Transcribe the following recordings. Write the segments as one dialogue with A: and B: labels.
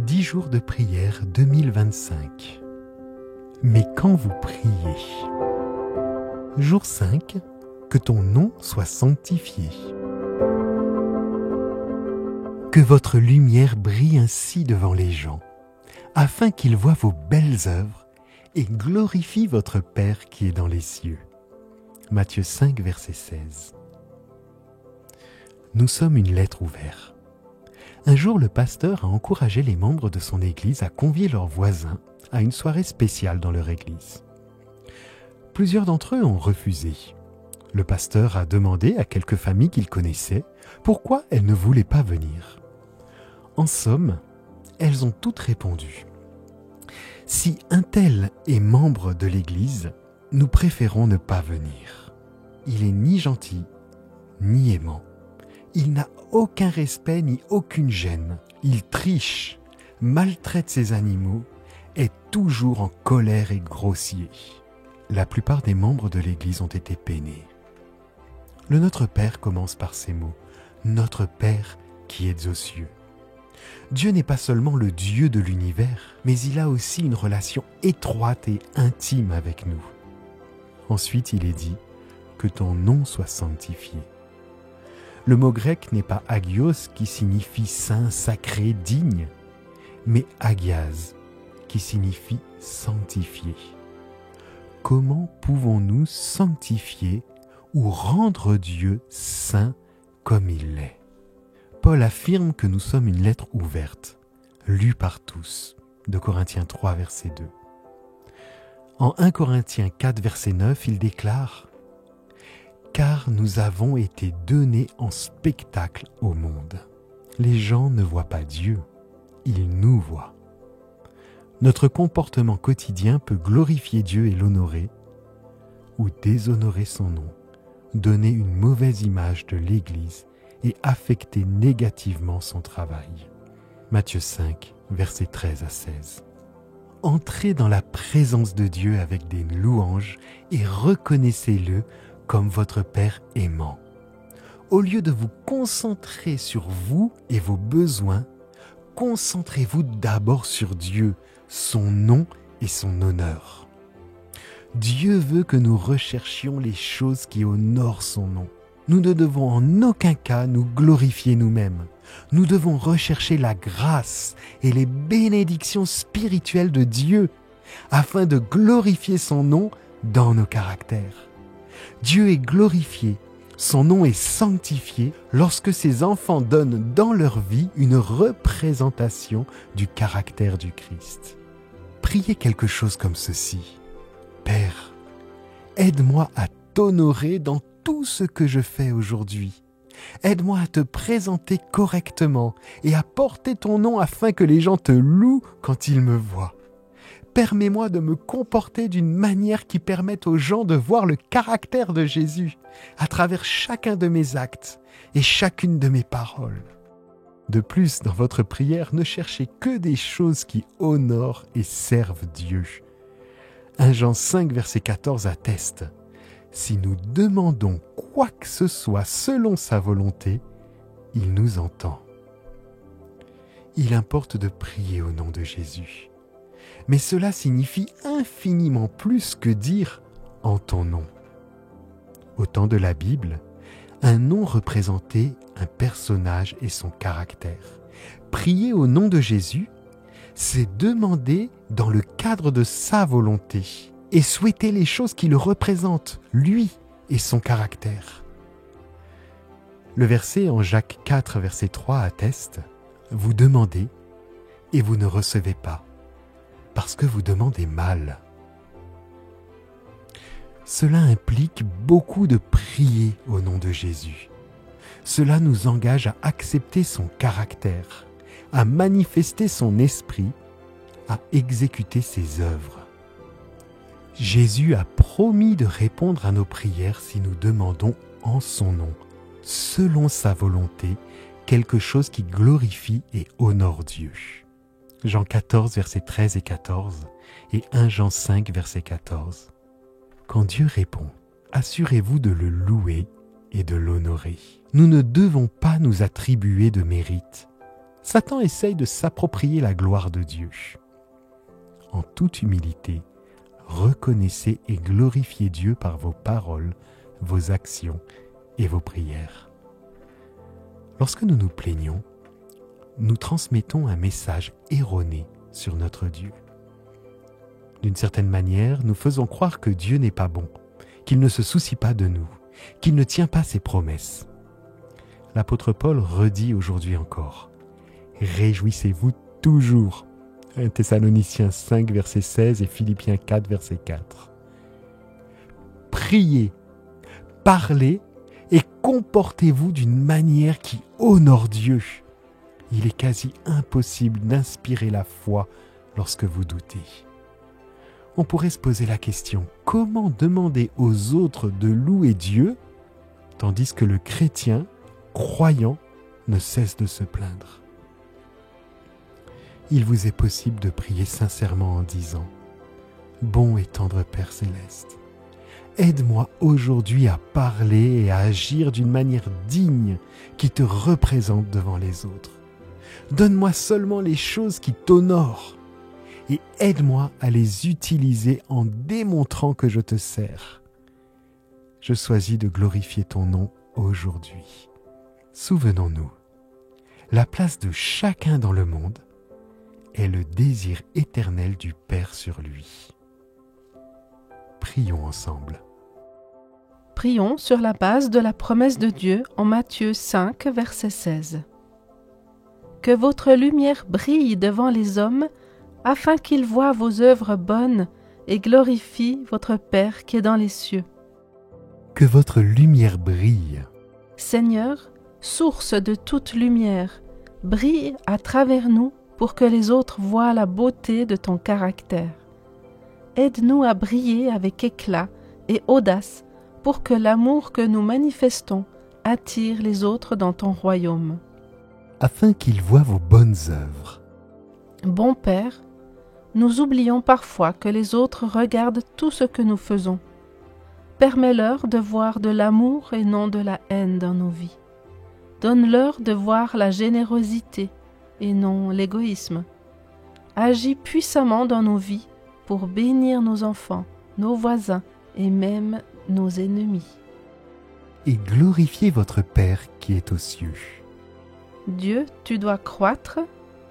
A: 10 jours de prière 2025. Mais quand vous priez. Jour 5, que ton nom soit sanctifié. Que votre lumière brille ainsi devant les gens, afin qu'ils voient vos belles œuvres et glorifient votre Père qui est dans les cieux. Matthieu 5, verset 16. Nous sommes une lettre ouverte. Un jour, le pasteur a encouragé les membres de son église à convier leurs voisins à une soirée spéciale dans leur église. Plusieurs d'entre eux ont refusé. Le pasteur a demandé à quelques familles qu'il connaissait pourquoi elles ne voulaient pas venir. En somme, elles ont toutes répondu. Si un tel est membre de l'église, nous préférons ne pas venir. Il est ni gentil, ni aimant. Il n'a aucun respect ni aucune gêne. Il triche, maltraite ses animaux, est toujours en colère et grossier. La plupart des membres de l'Église ont été peinés. Le Notre Père commence par ces mots. Notre Père qui êtes aux cieux. Dieu n'est pas seulement le Dieu de l'univers, mais il a aussi une relation étroite et intime avec nous. Ensuite, il est dit que ton nom soit sanctifié. Le mot grec n'est pas agios qui signifie saint, sacré, digne, mais agias qui signifie sanctifié. Comment pouvons-nous sanctifier ou rendre Dieu saint comme il l'est? Paul affirme que nous sommes une lettre ouverte, lue par tous. 2 Corinthiens 3, verset 2. En 1 Corinthiens 4, verset 9, il déclare « Car nous avons été donnés en spectacle au monde. Les gens ne voient pas Dieu, ils nous voient. » Notre comportement quotidien peut glorifier Dieu et l'honorer, ou déshonorer son nom, donner une mauvaise image de l'Église et affecter négativement son travail. Matthieu 5, versets 13 à 16. Entrez dans la présence de Dieu avec des louanges et reconnaissez-le comme votre Père aimant. Au lieu de vous concentrer sur vous et vos besoins, concentrez-vous d'abord sur Dieu, son nom et son honneur. Dieu veut que nous recherchions les choses qui honorent son nom. Nous ne devons en aucun cas nous glorifier nous-mêmes. Nous devons rechercher la grâce et les bénédictions spirituelles de Dieu afin de glorifier son nom dans nos caractères. Dieu est glorifié, son nom est sanctifié lorsque ses enfants donnent dans leur vie une représentation du caractère du Christ. Priez quelque chose comme ceci. Père, aide-moi à t'honorer dans tout ce que je fais aujourd'hui. Aide-moi à te présenter correctement et à porter ton nom afin que les gens te louent quand ils me voient. Permets-moi de me comporter d'une manière qui permette aux gens de voir le caractère de Jésus à travers chacun de mes actes et chacune de mes paroles. De plus, dans votre prière, ne cherchez que des choses qui honorent et servent Dieu. 1 Jean 5, verset 14 atteste « Si nous demandons quoi que ce soit selon sa volonté, il nous entend. » Il importe de prier au nom de Jésus. Mais cela signifie infiniment plus que dire « en ton nom ». Au temps de la Bible, un nom représentait un personnage et son caractère. Prier au nom de Jésus, c'est demander dans le cadre de sa volonté et souhaiter les choses qui le représentent, lui et son caractère. Le verset en Jacques 4, verset 3 atteste « Vous demandez et vous ne recevez pas, parce que vous demandez mal. » Cela implique beaucoup de prier au nom de Jésus. Cela nous engage à accepter son caractère, à manifester son esprit, à exécuter ses œuvres. Jésus a promis de répondre à nos prières si nous demandons en son nom, selon sa volonté, quelque chose qui glorifie et honore Dieu. Jean 14, versets 13 et 14 et 1 Jean 5, verset 14. Quand Dieu répond, assurez-vous de le louer et de l'honorer. Nous ne devons pas nous attribuer de mérite. Satan essaye de s'approprier la gloire de Dieu. En toute humilité, reconnaissez et glorifiez Dieu par vos paroles, vos actions et vos prières. Lorsque nous nous plaignons, nous transmettons un message erroné sur notre Dieu. D'une certaine manière, nous faisons croire que Dieu n'est pas bon, qu'il ne se soucie pas de nous, qu'il ne tient pas ses promesses. L'apôtre Paul redit aujourd'hui encore « Réjouissez-vous toujours » 1 Thessaloniciens 5, verset 16 et Philippiens 4, verset 4. Priez, parlez et comportez-vous d'une manière qui honore Dieu. Il est quasi impossible d'inspirer la foi lorsque vous doutez. On pourrait se poser la question, comment demander aux autres de louer Dieu, tandis que le chrétien, croyant, ne cesse de se plaindre? Il vous est possible de prier sincèrement en disant « Bon et tendre Père céleste, aide-moi aujourd'hui à parler et à agir d'une manière digne qui te représente devant les autres. Donne-moi seulement les choses qui t'honorent et aide-moi à les utiliser en démontrant que je te sers. Je choisis de glorifier ton nom aujourd'hui. » Souvenons-nous, la place de chacun dans le monde est le désir éternel du Père sur lui. Prions ensemble.
B: Prions sur la base de la promesse de Dieu en Matthieu 5, verset 16. Que votre lumière brille devant les hommes, afin qu'ils voient vos œuvres bonnes et glorifient votre Père qui est dans les cieux.
A: Que votre lumière brille.
B: Seigneur, source de toute lumière, brille à travers nous pour que les autres voient la beauté de ton caractère. Aide-nous à briller avec éclat et audace pour que l'amour que nous manifestons attire les autres dans ton royaume.
A: Afin qu'ils voient vos bonnes œuvres.
B: Bon Père, nous oublions parfois que les autres regardent tout ce que nous faisons. Permets-leur de voir de l'amour et non de la haine dans nos vies. Donne-leur de voir la générosité et non l'égoïsme. Agis puissamment dans nos vies pour bénir nos enfants, nos voisins et même nos ennemis.
A: Et glorifiez votre Père qui est aux cieux.
B: Dieu, tu dois croître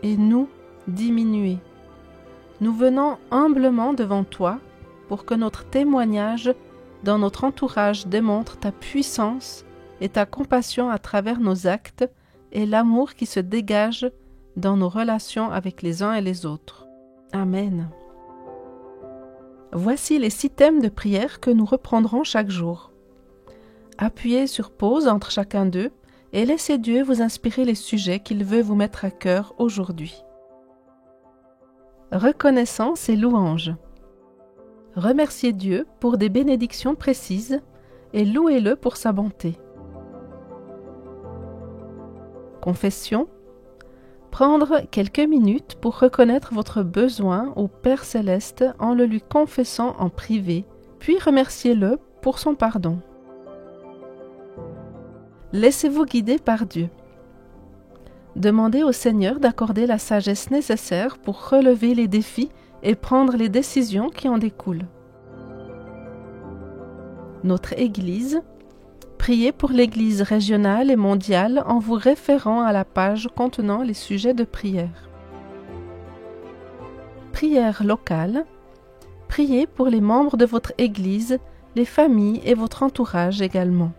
B: et nous diminuer. Nous venons humblement devant toi pour que notre témoignage dans notre entourage démontre ta puissance et ta compassion à travers nos actes et l'amour qui se dégage dans nos relations avec les uns et les autres. Amen. Voici les 6 thèmes de prière que nous reprendrons chaque jour. Appuyez sur pause entre chacun d'eux et laissez Dieu vous inspirer les sujets qu'il veut vous mettre à cœur aujourd'hui. Reconnaissance et louange. Remerciez Dieu pour des bénédictions précises et louez-le pour sa bonté. Confession. Prendre quelques minutes pour reconnaître votre besoin au Père Céleste en le lui confessant en privé, puis remerciez-le pour son pardon. Laissez-vous guider par Dieu. Demandez au Seigneur d'accorder la sagesse nécessaire pour relever les défis et prendre les décisions qui en découlent. Notre Église. Priez pour l'Église régionale et mondiale en vous référant à la page contenant les sujets de prière. Prière locale. Priez pour les membres de votre Église, les familles et votre entourage également.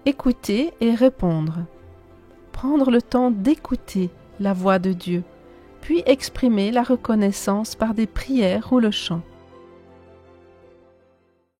B: Écouter et répondre. Prendre le temps d'écouter la voix de Dieu, puis exprimer la reconnaissance par des prières ou le chant.